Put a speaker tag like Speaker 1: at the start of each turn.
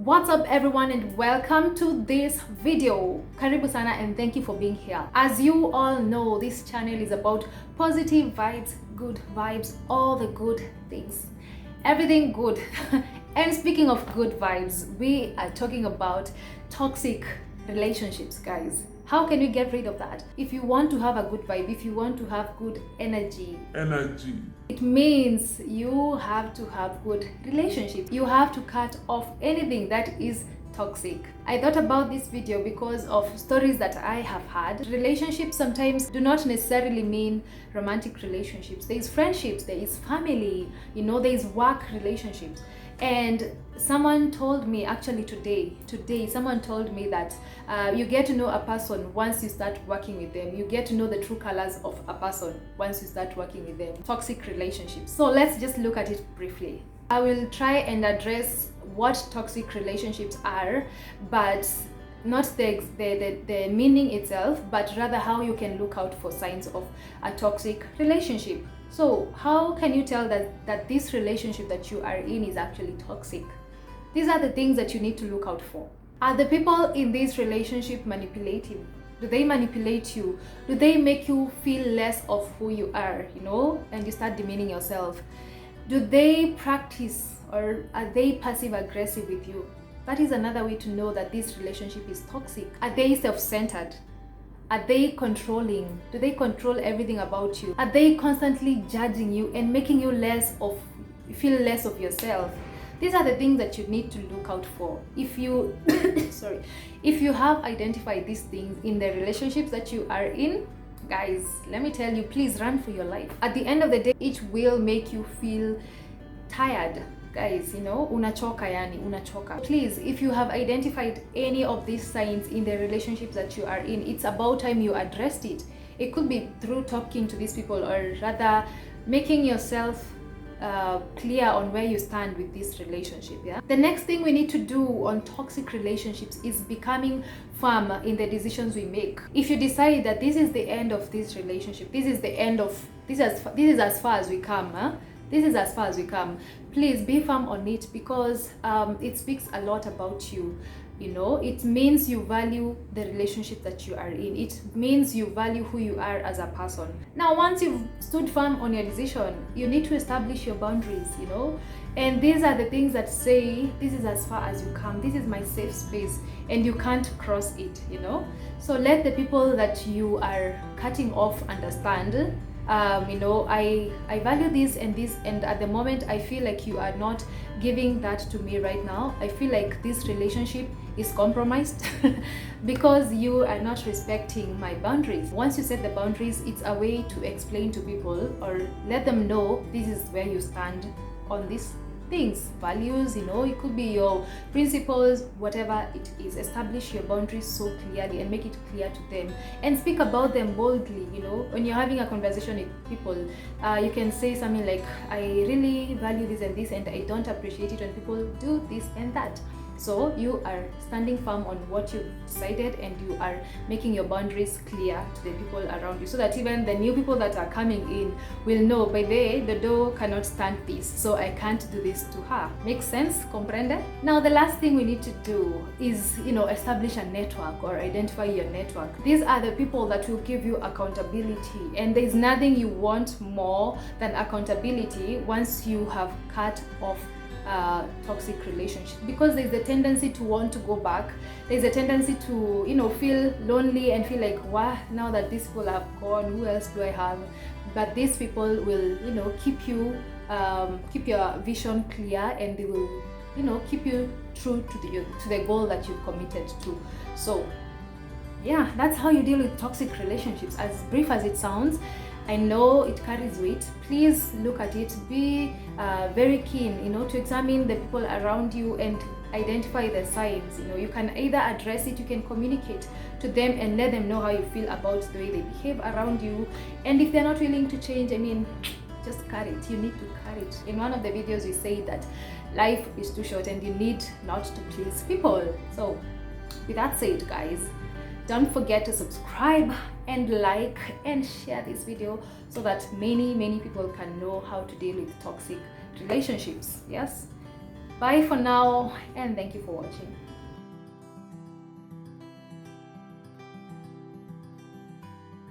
Speaker 1: What's up everyone, and welcome to this video. Karibu sana and thank you for being here. As you all know, this channel is about positive vibes, good vibes, all the good things, everything good. And speaking of good vibes, we are talking about toxic relationships, guys. How can you get rid of that? If you want to have a good vibe, if you want to have good energy, it means you have to have good relationships. You have to cut off anything that is toxic. I thought about this video because of stories that I have had. Relationships sometimes do not necessarily mean romantic relationships. There is friendships, there is family, there is work relationships. And someone told me, actually today someone told me that you get to know a person once you start working with them. You get to know the true colors of a person once you start working with them. Toxic relationships. So let's just look at it briefly. I will try and address what toxic relationships are, but not the meaning itself, but rather how you can look out for signs of a toxic relationship. So how can you tell that this relationship that you are in is actually toxic? These are the things that you need to look out for. Are the people in this relationship manipulative? Do they manipulate you? Do they make you feel less of who you are, and you start demeaning yourself? Do they practice, or are they passive aggressive with you? That is another way to know that this relationship is toxic. Are they self-centered? Are they controlling? Do they control everything about you? Are they constantly judging you and making you feel less of yourself? These are the things that you need to look out for. If you if you have identified these things in the relationships that you are in, guys, let me tell you, please run for your life. At the end of the day, it will make you feel tired. Guys, unachoka. Please, if you have identified any of these signs in the relationships that you are in, it's about time you addressed it. It could be through talking to these people, or rather making yourself clear on where you stand with this relationship. The next thing we need to do on toxic relationships is becoming firm in the decisions we make. If you decide that this is the end of this relationship, this is as far as we come, this is as far as we come, please be firm on it, because it speaks a lot about you. It means you value the relationship that you are in. It means you value who you are as a person. Now, once you've stood firm on your decision, you need to establish your boundaries, and these are the things that say, this is as far as you come, this is my safe space, and you can't cross it. So let the people that you are cutting off understand, I value this and this, and at the moment I feel like you are not giving that to me right now. I feel like this relationship is compromised because you are not respecting my boundaries. Once you set the boundaries, it's a way to explain to people or let them know this is where you stand on these things, values, it could be your principles, whatever it is. Establish your boundaries so clearly and make it clear to them, and speak about them boldly. When you're having a conversation with people, you can say something like, I really value this and this, and I don't appreciate it when people do this and that. So you are standing firm on what you've decided, and you are making your boundaries clear to the people around you, so that even the new people that are coming in will know, by the door cannot stand this, so I can't do this to her. Makes sense? Comprende? Now, the last thing we need to do is, establish a network or identify your network. These are the people that will give you accountability, and there's nothing you want more than accountability once you have cut off toxic relationship, because there's a tendency to want to go back. There's a tendency to feel lonely and feel like, wow, now that these people have gone, who else do I have? But these people will keep your vision clear, and they will keep you true to the goal that you've committed to. So yeah, that's how you deal with toxic relationships. As brief as it sounds, I know it carries weight. Please look at it. Be very keen, to examine the people around you and identify the signs. You can either address it, you can communicate to them and let them know how you feel about the way they behave around you. And if they're not willing to change, just cut it. You need to cut it. In one of the videos, we say that life is too short and you need not to please people. So with that said, guys, don't forget to subscribe and like and share this video so that many people can know how to deal with toxic relationships. Yes, Bye for now, and thank you for watching.